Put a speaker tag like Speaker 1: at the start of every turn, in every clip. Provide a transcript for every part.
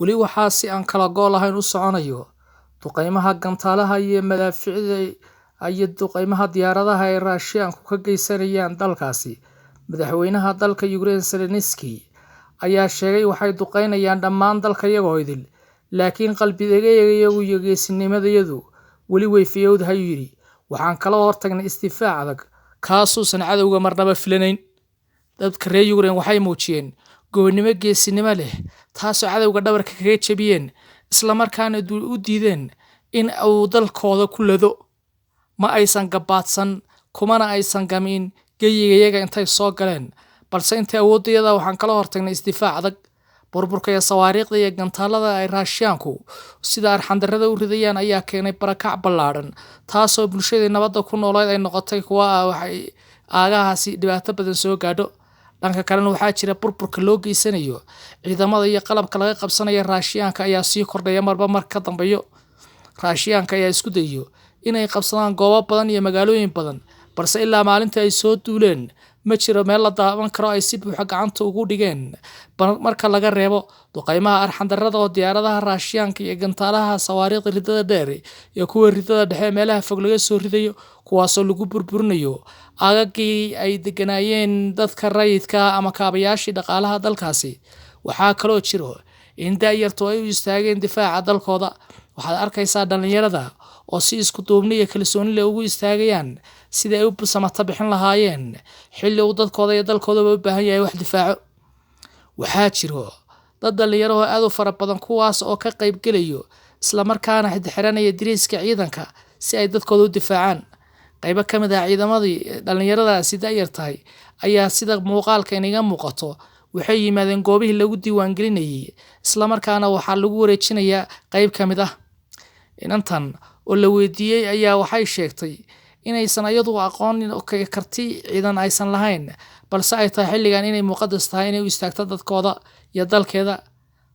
Speaker 1: weli waxaa si aan kala gool ahayn u soconayo duqeymaha gantaalaha iyo madaafiicda iyo duqeymaha diyaaradaha ee Ruushku ka geysanayaan dalkaasi. Madaxweynaha dalka Ukraine Zelensky ayaa sheegay waxay duqeynayaan dhammaan dalka iyagoo idil, laakiin qalbigaygu iyo geesinimadayadu weli way fiyowdahay ayuu yidhi. Waxaan kala hortagnay isdifaac adag kaasuusan cadowga marnaba filanayn. Dadka reer Ukraine waxay muujiyeen gobonimo geesinimo leh taasoo cadowga dhabarka kaga jabiyeen, isla markaana u diideen in uu dalkooda ku lado. Ma aysan gabaadsan, kumana aysan gamin geyigayaga intay soo galeen, balse intii awoodayada waxaan kala hortagnay isdifaac adag. Burburka iyo sawaariikhda iyo gantaalada ay Ruushku sida arxandarrada u ridayaan ayaa keenay barakac ballaaran, taasoo bulshada nabadda ku noolayd ay noqotay kuwo waxay aagahaasi dhibaato badan soo gaadho. Dhanka kalena waxaa jira burburka loo geysanayo ciidamada iyo qalabka laga qabsanayo Ruushka ayaa sii kordhaya marba mar ka dambeeyo. Ruushka ayaa isku dayo inay qabsadaan goobo badan iyo magaalooyin badan, balse ilaa maalintii ay soo duuleen ma jiro meel la daawan karo ay si buuxa gacanta ugu dhigeen. Marka laga reebo duqeymaha arxandarrada oo diyaaradaha Ruushka iyo gantaalaha sawaariikhda ridada dheer iyo kuwa ridada dhexe meelaha fog laga soo ridayo, kuwaasoo lagu burburinayo aagagii ay deganaayeen dadka rayidka ama kaabayaashii dhaqaalaha dalkaasi. Waxaa kaloo jiro in da'yartu ay u istaageen difaaca dalkooda. Waxaad arkaysaa dhalinyarada oo si isku duubni iyo kalsooni leh ugu istaagayaan sidii ay u samata bixin lahaayeen xilli uu dadkooda iyo dalkoodaba u baahan yahay wax difaaco. Waxaa jiro dad dhalinyaro oo aad u fara badan kuwaas oo ka qayb gelayo isla markaana xiranaya diriiska ciidanka si ay dadkooda u difaacaan. Qaybo ka mid ah ciidamadii dhalinyaradaasi da'yartahay ayaa sida muuqaalka inaga muuqato waxay yimaadeen goobihii lagu diiwaangelinayay, isla markaana waxaa lagu wareejinayaa qayb ka mid ah. Inantan oo la weydiiyay ayaa waxay sheegtay inaysan iyadu aqoon karti ciidan aysan lahayn, balse ay tahay xilligan inay muqadas tahay inay u istaagto dadkooda iyo dalkeeda.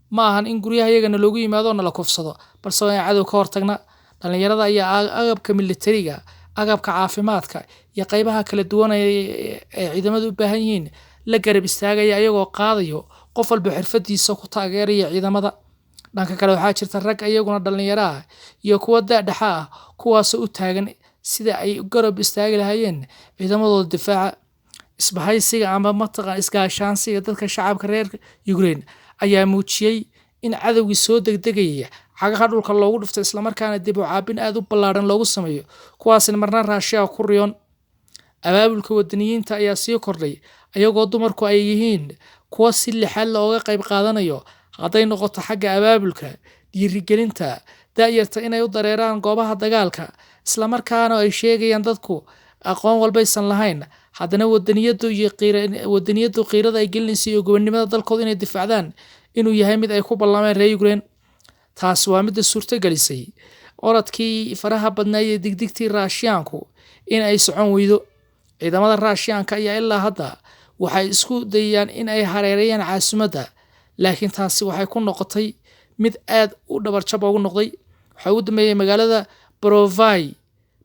Speaker 1: Ma ahan in guryaha iyagana loogu yimaado na la kufsado, balse waa in cadow ka hortagna. Dhalinyarada ayaa agabka militariga, agabka caafimaadka iyo qaybaha kala duwan ee ciidamadu u baahan yihiin la garab istaagaya iyagoo qaadayo qof walba xirfadiisa ku taageeraya ciidamada. Dhanka kale waxaa jirta rag iyaguna dhalinyaro ah iyo kuwa da'dhaxa ah kuwaasoo u taagan sida ay garab istaagi lahaayeen ciidamadooda difaaca. Isbahaysiga ama isgaashaansiga dadka shacabka reer Ukraine ayaa muujiyay in cadowgii soo degdegaya cagaha dhulka loogu dhuftay, isla markaana dib u caabin aad u ballaaran loogu sameeyo, kuwaasina marna Ruushka ku riyoon. Abaabulka wadaniyiinta ayaa sii kordhay iyagoo dumarku ay yihiin kuwa si lixaad looga qayb qaadanayo, hadday noqoto xagga abaabulka, dhiirigelinta da'yarta inay u dareeraan goobaha dagaalka, isla markaana ay sheegayaan dadku aqoon walbaysan lahayn, haddana wadaniyadu qiirada ay gelinayso iyo gobonimada dalkooda inay difaacdaan inuu yahay mid ay ku ballameen reer Ukraine. Taas waa midda suurto gelisay orodkii faraha badnaa iyo digdigtii Ruushku in ay socon weydo. Ciidamada Ruushka ayaa ilaa hadda waxay isku dayayaan in ay hareerayaan caasimadda, laakiin taasi waxay ku noqotay mid aad u dhabarjab ugu noqday. Waxa ugu dambeeyay magaalada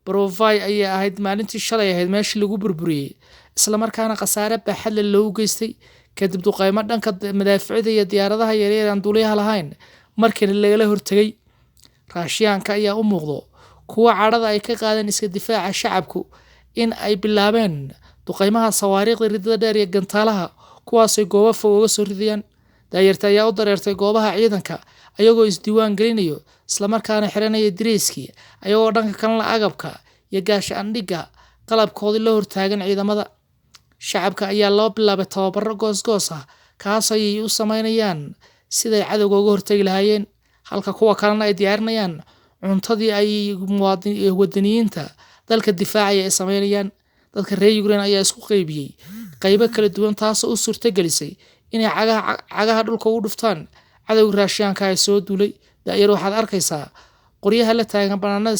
Speaker 1: Borovai ayaa ahayd maalintii shalay ahayd meeshii lagu burburiyay, isla markaana khasaare baaxad leh loogu geystay kadib duqeymo dhanka madaafiicda iyo diyaaradaha yaryar aan duuliyaha lahayn markii lagala hortagay. Ruushka ayaa u muuqdo kuwa cadhada ay ka qaadeen iska difaaca shacabku in ay bilaabeen duqeymaha sawaariikhda ridada dheer iyo gantaalaha, kuwaasoo goobo fog uga soo ridayaan. Da'yarta ayaa u dareertay goobaha ciidanka ayagoo isdiiwaan gelinayo, isla markaana xiranaya diriiskii, ayagoo dhanka kalena agabka iyo gaashaandhigga qalabkoodii la hortaagan ciidamada. Shacabka ayaa loo bilaabay tababaro goos ah kaas ayay u sameynayaan siday cadowga uga hortagi lahaayeen, halka kuwa kalena ay diyaarinayaan cuntadii ay wadaniyiinta dalka difaacaya ay sameynayaan. Dadka reer Ukraine ayaa isku qaybiyay qaybo kala duwan taasoo u suurto gelisay inay cagaha dhulka ugu dhuftaan cadowga Ruushka ay soo duulay. Da'yar waxaad arkaysaa qoryaha la taagan banaanada